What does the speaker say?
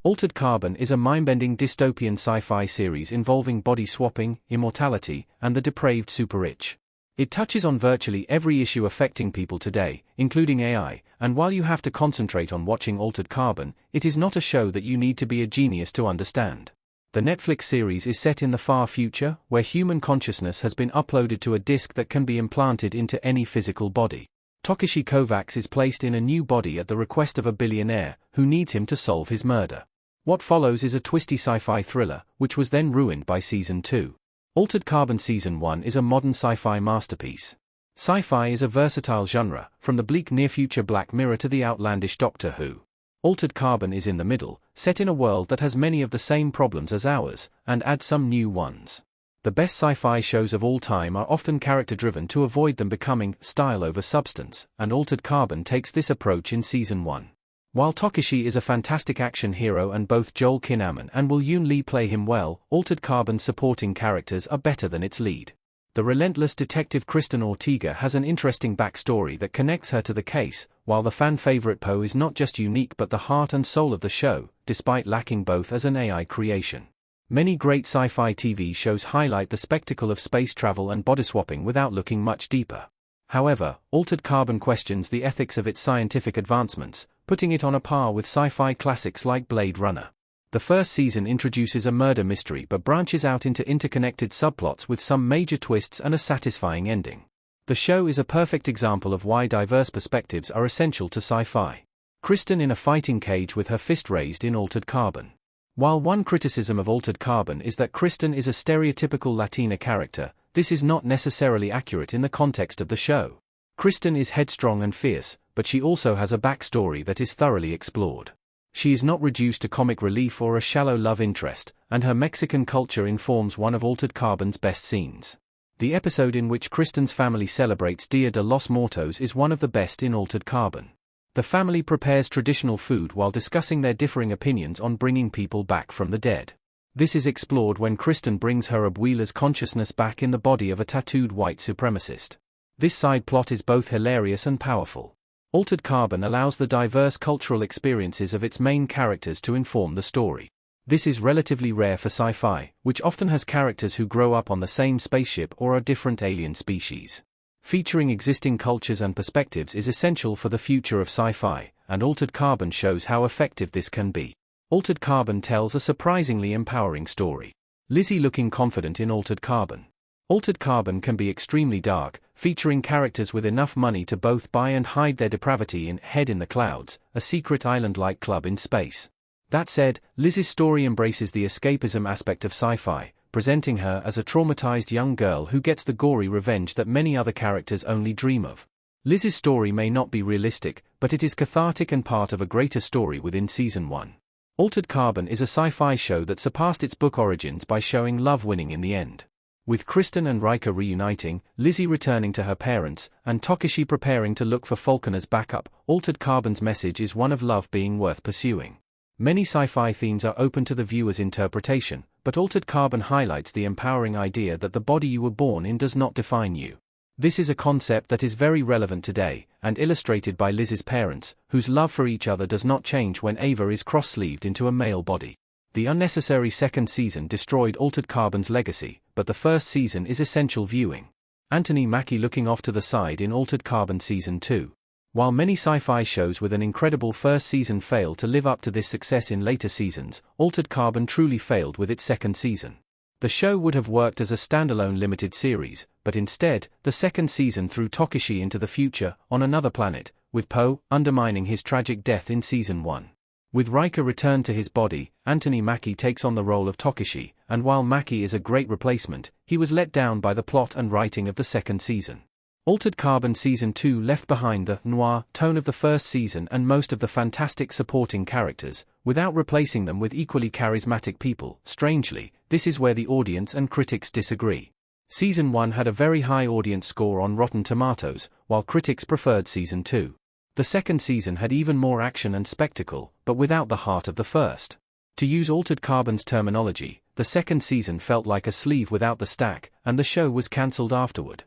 Altered Carbon is a mind-bending dystopian sci-fi series involving body swapping, immortality, and the depraved super-rich. It touches on virtually every issue affecting people today, including AI, and while you have to concentrate on watching Altered Carbon, it is not a show that you need to be a genius to understand. The Netflix series is set in the far future, where human consciousness has been uploaded to a disk that can be implanted into any physical body. Takeshi Kovacs is placed in a new body at the request of a billionaire, who needs him to solve his murder. What follows is a twisty sci-fi thriller, which was then ruined by Season 2. Altered Carbon Season 1 is a modern sci-fi masterpiece. Sci-fi is a versatile genre, from the bleak near-future Black Mirror to the outlandish Doctor Who. Altered Carbon is in the middle, set in a world that has many of the same problems as ours, and adds some new ones. The best sci-fi shows of all time are often character-driven to avoid them becoming style over substance, and Altered Carbon takes this approach in Season 1. While Takeshi is a fantastic action hero and both Joel Kinnaman and Will Yoon Lee play him well, Altered Carbon's supporting characters are better than its lead. The relentless detective Kristen Ortega has an interesting backstory that connects her to the case, while the fan-favorite Poe is not just unique but the heart and soul of the show, despite lacking both as an AI creation. Many great sci-fi TV shows highlight the spectacle of space travel and body swapping without looking much deeper. However, Altered Carbon questions the ethics of its scientific advancements, putting it on a par with sci-fi classics like Blade Runner. The first season introduces a murder mystery but branches out into interconnected subplots with some major twists and a satisfying ending. The show is a perfect example of why diverse perspectives are essential to sci-fi. Kristen in a fighting cage with her fist raised in Altered Carbon. While one criticism of Altered Carbon is that Kristen is a stereotypical Latina character, this is not necessarily accurate in the context of the show. Kristen is headstrong and fierce, but she also has a backstory that is thoroughly explored. She is not reduced to comic relief or a shallow love interest, and her Mexican culture informs one of Altered Carbon's best scenes. The episode in which Kristen's family celebrates Dia de los Muertos is one of the best in Altered Carbon. The family prepares traditional food while discussing their differing opinions on bringing people back from the dead. This is explored when Kristen brings her abuela's consciousness back in the body of a tattooed white supremacist. This side plot is both hilarious and powerful. Altered Carbon allows the diverse cultural experiences of its main characters to inform the story. This is relatively rare for sci-fi, which often has characters who grow up on the same spaceship or are different alien species. Featuring existing cultures and perspectives is essential for the future of sci-fi, and Altered Carbon shows how effective this can be. Altered Carbon tells a surprisingly empowering story. Lizzie looking confident in Altered Carbon. Altered Carbon can be extremely dark, featuring characters with enough money to both buy and hide their depravity in Head in the Clouds, a secret island-like club in space. That said, Liz's story embraces the escapism aspect of sci-fi, presenting her as a traumatized young girl who gets the gory revenge that many other characters only dream of. Liz's story may not be realistic, but it is cathartic and part of a greater story within Season 1. Altered Carbon is a sci-fi show that surpassed its book origins by showing love winning in the end. With Kristen and Riker reuniting, Lizzie returning to her parents, and Takeshi preparing to look for Falconer's backup, Altered Carbon's message is one of love being worth pursuing. Many sci-fi themes are open to the viewer's interpretation, but Altered Carbon highlights the empowering idea that the body you were born in does not define you. This is a concept that is very relevant today, and illustrated by Liz's parents, whose love for each other does not change when Ava is cross-sleeved into a male body. The unnecessary second season destroyed Altered Carbon's legacy, but the first season is essential viewing. Anthony Mackie looking off to the side in Altered Carbon Season 2. While many sci-fi shows with an incredible first season fail to live up to this success in later seasons, Altered Carbon truly failed with its second season. The show would have worked as a standalone limited series, but instead, the second season threw Takeshi into the future, on another planet, with Poe undermining his tragic death in Season 1. With Riker returned to his body, Anthony Mackie takes on the role of Takeshi, and while Mackie is a great replacement, he was let down by the plot and writing of the second season. Altered Carbon Season 2 left behind the noir tone of the first season and most of the fantastic supporting characters, without replacing them with equally charismatic people. Strangely, this is where the audience and critics disagree. Season 1 had a very high audience score on Rotten Tomatoes, while critics preferred Season 2. The second season had even more action and spectacle, but without the heart of the first. To use Altered Carbon's terminology, the second season felt like a sleeve without the stack, and the show was cancelled afterward.